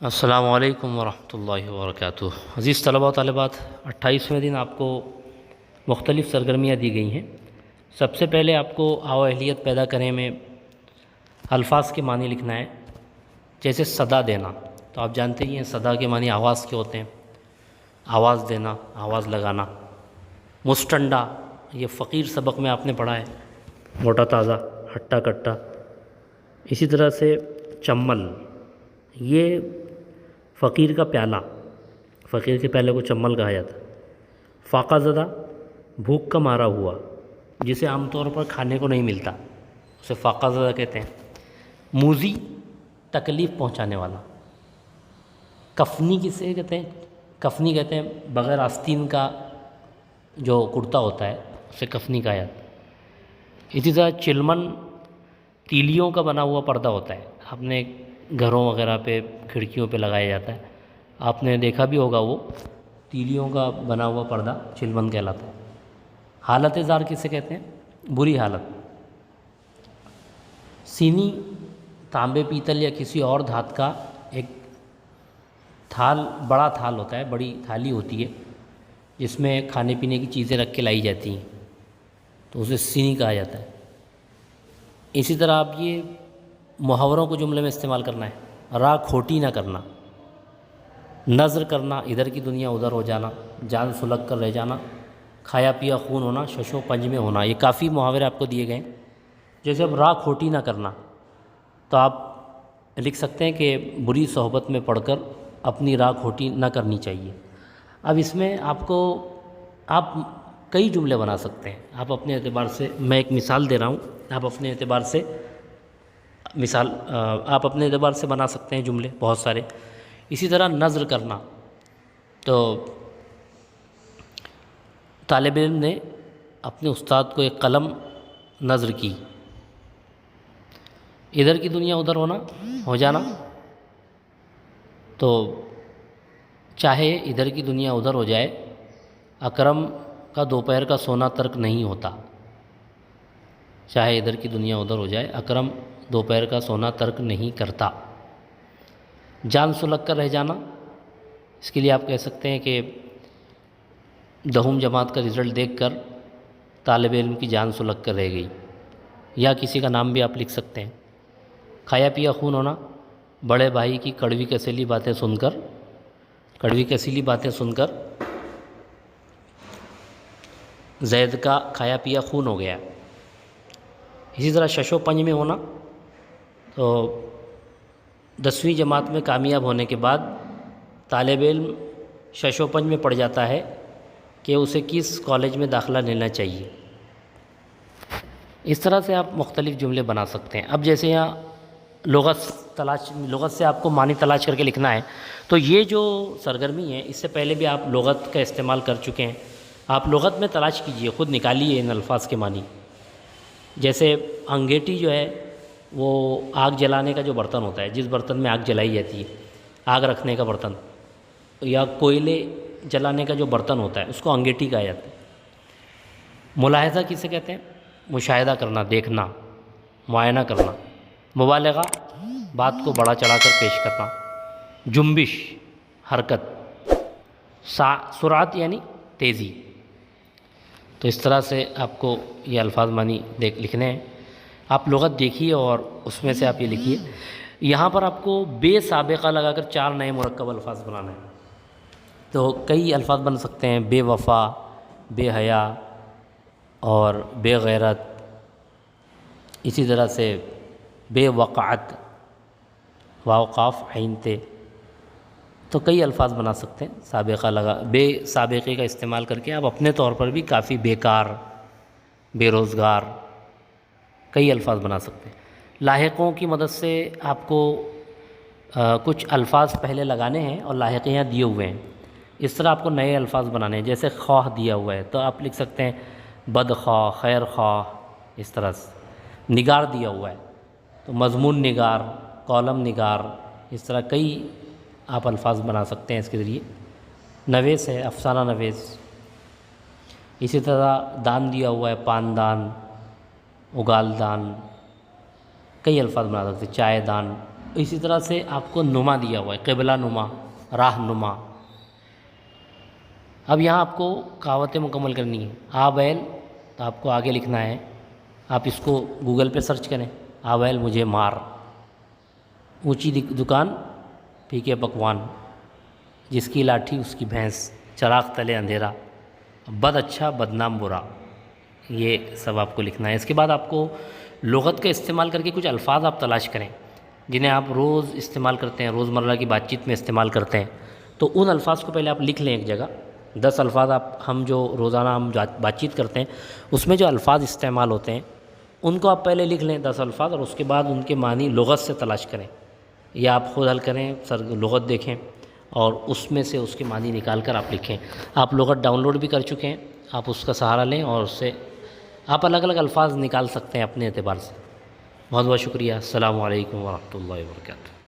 السلام علیکم ورحمۃ اللہ وبرکاتہ۔ عزیز طلباء و طالبات، 28ویں دن آپ کو مختلف سرگرمیاں دی گئی ہیں۔ سب سے پہلے آپ کو آو اہلیت پیدا کرنے میں الفاظ کے معنی لکھنا ہے، جیسے صدا دینا۔ تو آپ جانتے ہی ہیں صدا کے معنی آواز کے ہوتے ہیں، آواز دینا، آواز لگانا۔ مستنڈا، یہ فقیر سبق میں آپ نے پڑھا ہے، موٹا تازہ، ہٹا کٹا۔ اسی طرح سے چمل، یہ فقیر کا پیالہ، فقیر کے پیالے کو چمل کہا جاتا ہے۔ فاقہ زدہ، بھوک کا مارا ہوا، جسے عام طور پر کھانے کو نہیں ملتا، اسے فاقہ زدہ کہتے ہیں۔ موذی، تکلیف پہنچانے والا۔ کفنی کسے کہتے ہیں؟ کفنی کہتے ہیں بغیر آستین کا جو کرتا ہوتا ہے، اسے کفنی کہا جاتا ہے۔ اسی طرح چلمن، تیلیوں کا بنا ہوا پردہ ہوتا ہے، آپ نے گھروں وغیرہ پہ کھڑکیوں پہ لگایا جاتا ہے، آپ نے دیکھا بھی ہوگا، وہ تیلیوں کا بنا ہوا پردہ چلمن کہلاتا ہے۔ حالت زار کسے کہتے ہیں؟ بری حالت۔ سینی، تانبے، پیتل یا کسی اور دھات کا ایک تھال، بڑا تھال ہوتا ہے، بڑی تھالی ہوتی ہے جس میں کھانے پینے کی چیزیں رکھ کے لائی جاتی ہیں، تو اسے سینی کہا جاتا ہے۔ اسی طرح آپ یہ محاوروں کو جملے میں استعمال کرنا ہے۔ راہ کھوٹی نہ کرنا، نظر کرنا، ادھر کی دنیا ادھر ہو جانا، جان سلگ کر رہ جانا، کھایا پیا خون ہونا، شش و پنج میں ہونا۔ یہ کافی محاورے آپ کو دیے گئے ہیں۔ جیسے اب راہ کھوٹی نہ کرنا، تو آپ لکھ سکتے ہیں کہ بری صحبت میں پڑھ کر اپنی راہ کھوٹی نہ کرنی چاہیے۔ اب اس میں آپ کئی جملے بنا سکتے ہیں، آپ اپنے اعتبار سے، میں ایک مثال دے رہا ہوں، آپ اپنے اعتبار سے بنا سکتے ہیں جملے بہت سارے۔ اسی طرح نظر کرنا، تو طالب علم نے اپنے استاد کو ایک قلم نظر کی، ادھر کی دنیا ادھر ہو جانا، تو چاہے ادھر کی دنیا ادھر ہو جائے، اکرم کا دوپہر کا سونا ترک نہیں ہوتا۔ چاہے ادھر کی دنیا ادھر ہو جائے، اکرم دوپہر کا سونا ترک نہیں کرتا۔ جان سلگ کر رہ جانا، اس کے لیے آپ کہہ سکتے ہیں کہ 10ویں جماعت کا رزلٹ دیکھ کر طالب علم کی جان سلگ کر رہ گئی، یا کسی کا نام بھی آپ لکھ سکتے ہیں۔ کھایا پیا خون ہونا، بڑے بھائی کی کڑوی کسیلی باتیں سن کر زید کا کھایا پیا خون ہو گیا۔ اسی طرح شش و پنج میں ہونا، تو 10ویں جماعت میں کامیاب ہونے کے بعد طالب علم شش و پنج میں پڑ جاتا ہے کہ اسے کس کالج میں داخلہ لینا چاہیے۔ اس طرح سے آپ مختلف جملے بنا سکتے ہیں۔ اب جیسے یہاں لغت سے آپ کو معنی تلاش کر کے لکھنا ہے، تو یہ جو سرگرمی ہے، اس سے پہلے بھی آپ لغت کا استعمال کر چکے ہیں، آپ لغت میں تلاش کیجئے، خود نکالیے ان الفاظ کے معنی۔ جیسے انگیٹھی جو ہے، وہ آگ جلانے کا جو برتن ہوتا ہے، جس برتن میں آگ جلائی جاتی ہے، آگ رکھنے کا برتن، یا کوئلے جلانے کا جو برتن ہوتا ہے، اس کو انگیٹھی کہا جاتا ہے۔ ملاحظہ کسے کہتے ہیں؟ مشاہدہ کرنا، دیکھنا، معائنہ کرنا۔ مبالغہ، بات کو بڑا چڑھا کر پیش کرنا۔ جنبش، حرکت۔ سرعت یعنی تیزی۔ تو اس طرح سے آپ کو یہ الفاظ معنی لکھنے ہیں۔ آپ لغت دیکھیے اور اس میں سے آپ یہ لکھیے۔ یہاں پر آپ کو بے سابقہ لگا کر 4 نئے مرکب الفاظ بنانے ہیں۔ تو کئی الفاظ بن سکتے ہیں، بے وفا، بے حیا اور بے غیرت۔ اسی طرح سے بے وقعت، واو قاف عین تے۔ تو کئی الفاظ بنا سکتے ہیں، بے سابقے کا استعمال کر کے آپ اپنے طور پر بھی کافی بیکار، بے روزگار، کئی الفاظ بنا سکتے ہیں۔ لاحقوں کی مدد سے آپ کو کچھ الفاظ پہلے لگانے ہیں اور لاحقے یہاں دیے ہوئے ہیں، اس طرح آپ کو نئے الفاظ بنانے ہیں۔ جیسے خواہ دیا ہوا ہے، تو آپ لکھ سکتے ہیں بدخواہ، خیر خواہ، اس طرح سے۔ نگار دیا ہوا ہے، تو مضمون نگار، کالم نگار، اس طرح کئی آپ الفاظ بنا سکتے ہیں اس کے ذریعے۔ نویس ہے، افسانہ نویس۔ اسی طرح دان دیا ہوا ہے، پاندان، اگال دان، کئی الفاظ بنا سکتے ہیں، چائے دان۔ اسی طرح سے آپ کو نما دیا ہوا ہے، قبلہ نما، راہ نما۔ اب یہاں آپ کو کہاوتیں مکمل کرنی ہیں۔ آ بیل، تو آپ کو آگے لکھنا ہے، آپ اس کو گوگل پہ سرچ کریں، آ بیل مجھے مار، اونچی دکان پھیکے پکوان، جس کی لاٹھی اس کی بھینس، چراغ تلے اندھیرا، بد اچھا بدنام برا۔ یہ سب آپ کو لکھنا ہے۔ اس کے بعد آپ کو لغت کا استعمال کر کے کچھ الفاظ آپ تلاش کریں جنہیں آپ روز استعمال کرتے ہیں، روزمرہ کی بات چیت میں استعمال کرتے ہیں۔ تو ان الفاظ کو پہلے آپ لکھ لیں ایک جگہ۔ 10 الفاظ ہم جو روزانہ ہم بات چیت کرتے ہیں اس میں جو الفاظ استعمال ہوتے ہیں ان کو آپ پہلے لکھ لیں 10 الفاظ، اور اس کے بعد ان کے معنی لغت سے تلاش کریں، یا آپ خود حل کریں، لغت دیکھیں اور اس میں سے اس کے معنی نکال کر آپ لکھیں۔ آپ لغت ڈاؤن لوڈ بھی کر چکے ہیں، آپ اس کا سہارا لیں اور اس سے آپ الگ الگ الفاظ نکال سکتے ہیں اپنے اعتبار سے۔ بہت بہت شکریہ۔ السلام علیکم ورحمۃ اللہ وبرکاتہ۔